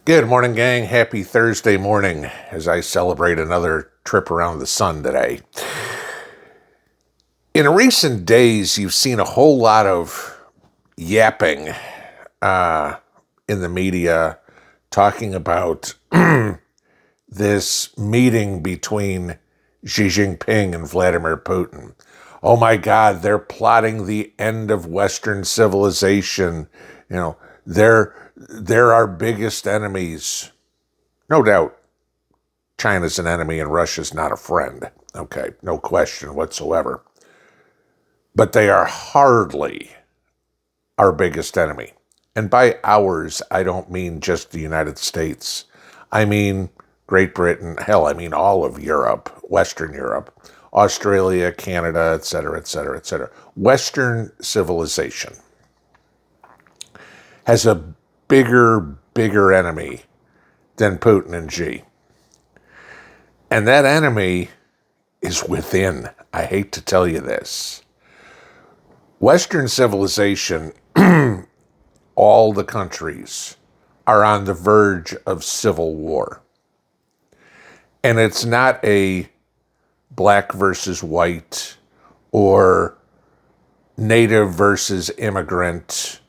Good morning, gang. Happy Thursday morning as I celebrate another trip around the sun today. In recent days, you've seen a whole lot of yapping in the media talking about this meeting between Xi Jinping and Vladimir Putin. Oh my God, they're plotting the end of Western civilization. You know, they're our biggest enemies. No doubt, China's an enemy and Russia's not a friend. Okay, no question whatsoever. But they are hardly our biggest enemy. And by ours, I don't mean just the United States. I mean Great Britain, hell, I mean all of Europe, Western Europe, Australia, Canada, etc., etc., etc. Western civilization has a bigger enemy than Putin and Xi. And that enemy is within. I hate to tell you this. Western civilization, all the countries are on the verge of civil war. And it's not a black versus white or native versus immigrant.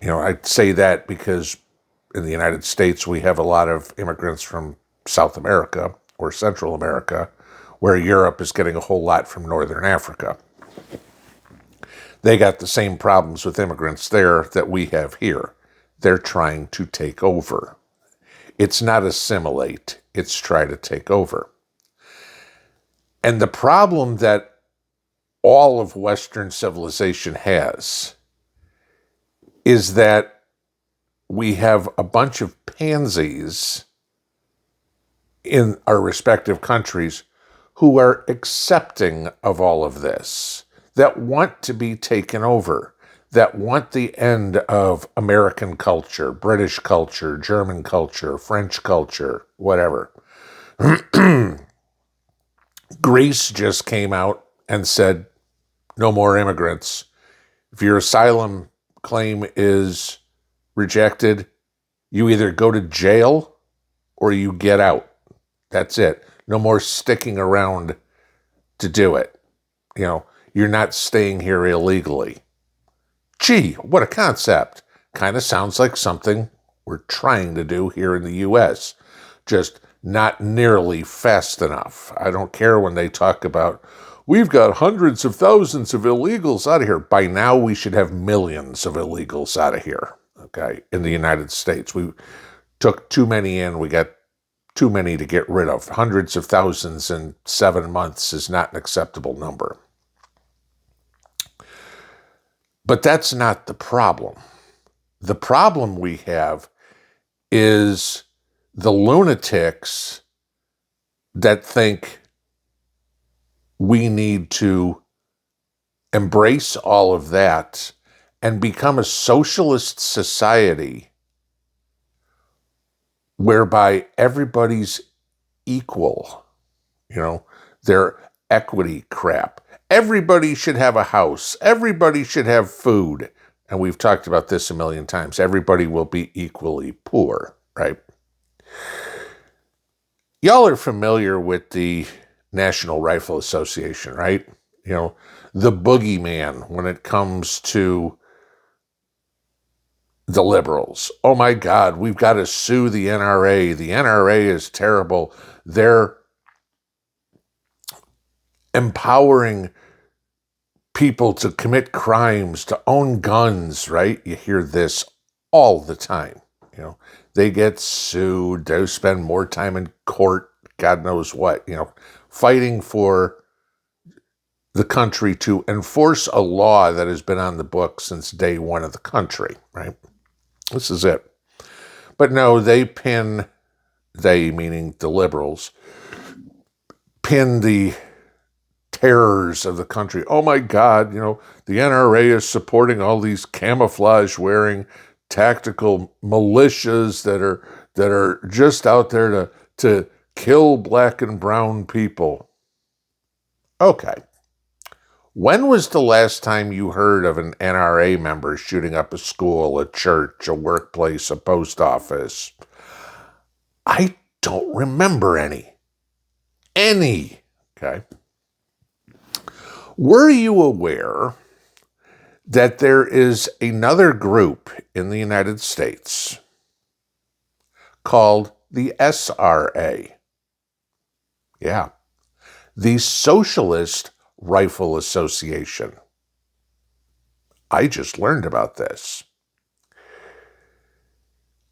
You know, I say that because in the United States, we have a lot of immigrants from South America or Central America, where Europe is getting a whole lot from Northern Africa. They got the same problems with immigrants there that we have here. They're trying to take over. It's not assimilate, it's try to take over. And the problem that all of Western civilization has is that we have a bunch of pansies in our respective countries who are accepting of all of this, that want to be taken over, that want the end of American culture, British culture, German culture, French culture, whatever. Greece just came out and said, no more immigrants. If your asylum claim is rejected, you either go to jail or you get out. That's it. No more sticking around to do it. You know, you're not staying here illegally. Gee, what a concept. Kind of sounds like something we're trying to do here in the U.S., just not nearly fast enough. I don't care when they talk about, we've got hundreds of thousands of illegals out of here. By now, we should have millions of illegals out of here, okay, in the United States. We took too many in. We got too many to get rid of. Hundreds of thousands in 7 months is not an acceptable number. But that's not the problem. The problem we have is the lunatics that think we need to embrace all of that and become a socialist society whereby everybody's equal. You know, their equity crap. Everybody should have a house. Everybody should have food. And we've talked about this a million times. Everybody will be equally poor, right? Y'all are familiar with the National Rifle Association, right? You know, the boogeyman when it comes to the liberals. Oh my God, we've got to sue the NRA. The NRA is terrible. They're empowering people to commit crimes, to own guns, right? You hear this all the time. You know, they get sued, they spend more time in court, God knows what, you know, fighting for the country to enforce a law that has been on the books since day one of the country, right? This is it. But no, they meaning the liberals, pin the terrors of the country. Oh my God, you know, the NRA is supporting all these camouflage wearing tactical militias that are just out there to kill black and brown people. Okay. When was the last time you heard of an NRA member shooting up a school, a church, a workplace, a post office? I don't remember any. Okay. Were you aware that there is another group in the United States called the SRA? Yeah. The Socialist Rifle Association. I just learned about this.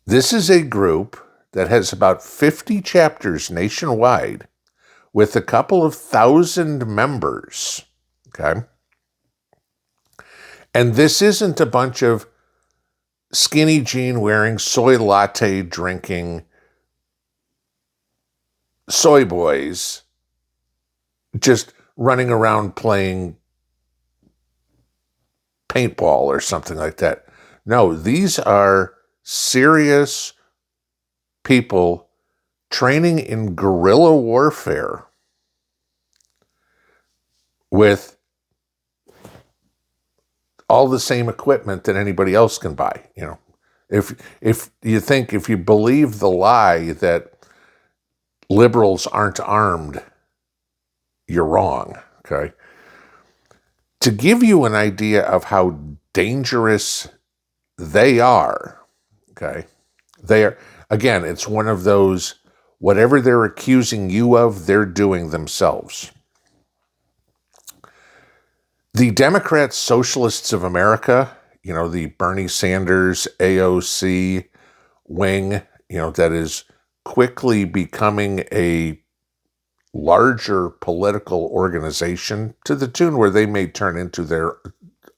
This is a group that has about 50 chapters nationwide with a couple of thousand members. Okay. And this isn't a bunch of skinny jean wearing, soy latte drinking soy boys just running around playing paintball or something like that. No, these are serious people training in guerrilla warfare with all the same equipment that anybody else can buy. You know, if you believe the lie that liberals aren't armed, you're wrong. Okay. To give you an idea of how dangerous they are, okay, they are, again, it's one of those, whatever they're accusing you of, they're doing themselves. The Democrat Socialists of America, you know, the Bernie Sanders AOC wing, you know, that is quickly becoming a larger political organization to the tune where they may turn into their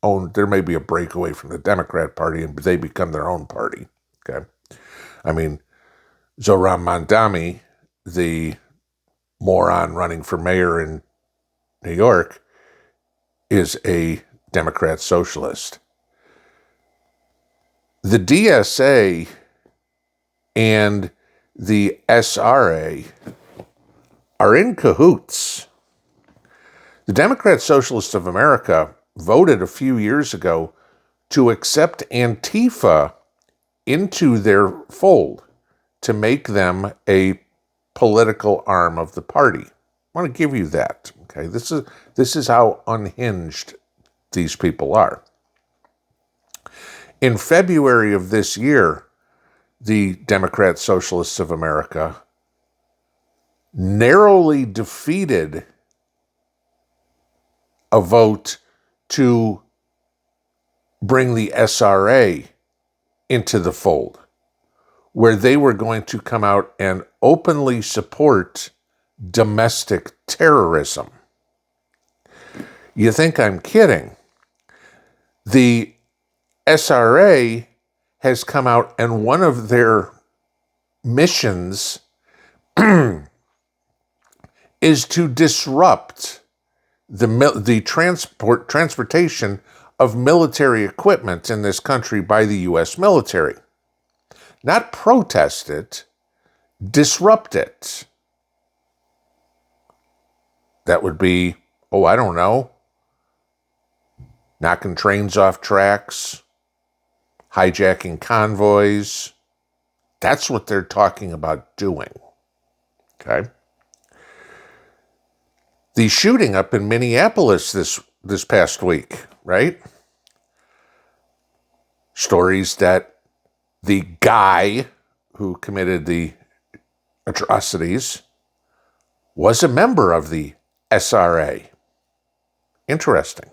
own, there may be a breakaway from the Democrat Party and they become their own party. Okay. I mean, Zohran Mamdani, the moron running for mayor in New York, is a Democrat socialist. The DSA and the SRA are in cahoots. The Democrat Socialists of America voted a few years ago to accept Antifa into their fold to make them a political arm of the party. I want to give you that. Okay, this is how unhinged these people are. In February of this year, the Democrat Socialists of America narrowly defeated a vote to bring the SRA into the fold, where they were going to come out and openly support domestic terrorism. You think I'm kidding? The SRA has come out, and one of their missions is to disrupt the transportation of military equipment in this country by the U.S. military. Not protest it, disrupt it. That would be, I don't know, knocking trains off tracks, hijacking convoys. That's what they're talking about doing. Okay? The shooting up in Minneapolis this past week, right? Stories that the guy who committed the atrocities was a member of the SRA. Interesting.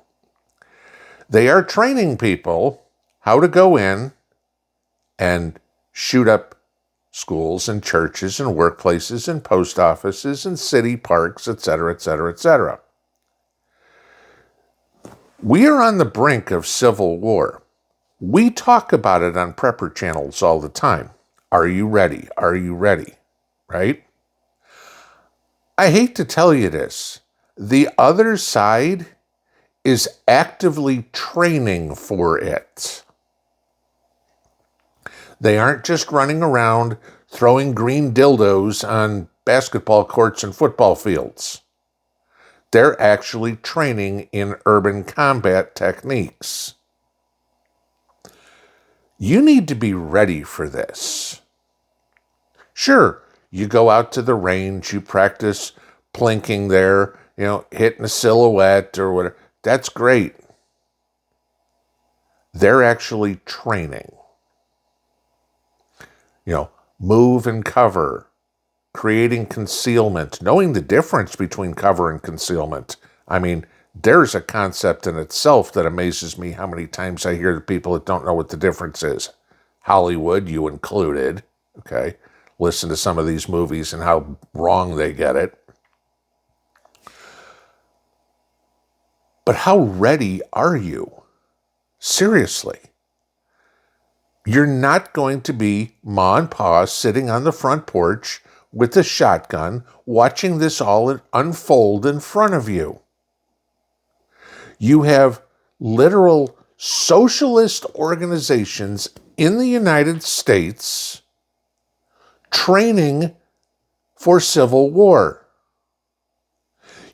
They are training people how to go in and shoot up schools and churches and workplaces and post offices and city parks, etc., etc., etc. We are on the brink of civil war. We talk about it on prepper channels all the time. Are you ready? Are you ready? Right? I hate to tell you this. The other side is actively training for it. They aren't just running around throwing green dildos on basketball courts and football fields. They're actually training in urban combat techniques. You need to be ready for this. Sure, You go out to the range, you practice plinking there, hitting a silhouette or whatever. That's great. They're actually training. Move and cover, creating concealment, knowing the difference between cover and concealment. I mean, there's a concept in itself that amazes me how many times I hear the people that don't know what the difference is. Hollywood, you included, okay? Listen to some of these movies and how wrong they get it. But how ready are you? Seriously. You're not going to be Ma and Pa sitting on the front porch with a shotgun watching this all unfold in front of you. You have literal socialist organizations in the United States training for civil war.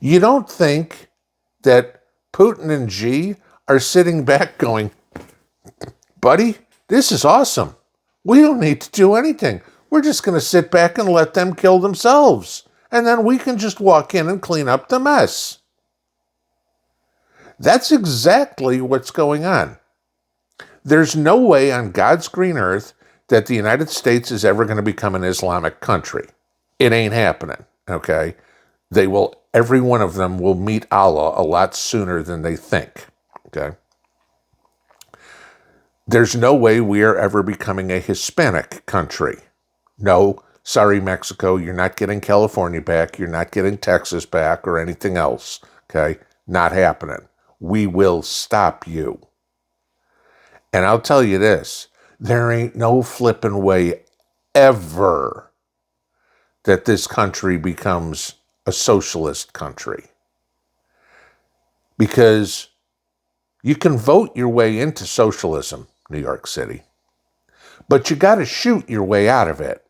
You don't think that Putin and Xi are sitting back going, buddy, this is awesome. We don't need to do anything. We're just going to sit back and let them kill themselves. And then we can just walk in and clean up the mess. That's exactly what's going on. There's no way on God's green earth that the United States is ever going to become an Islamic country. It ain't happening, okay? Every one of them will meet Allah a lot sooner than they think, okay? There's no way we are ever becoming a Hispanic country. No, sorry, Mexico, you're not getting California back, you're not getting Texas back or anything else, okay? Not happening. We will stop you. And I'll tell you this, there ain't no flipping way ever that this country becomes a socialist country. Because you can vote your way into socialism, New York City, but you got to shoot your way out of it.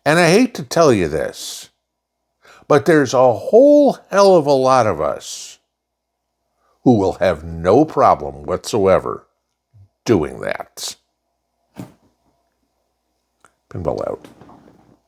And I hate to tell you this, but there's a whole hell of a lot of us who will have no problem whatsoever doing that. Pinball out.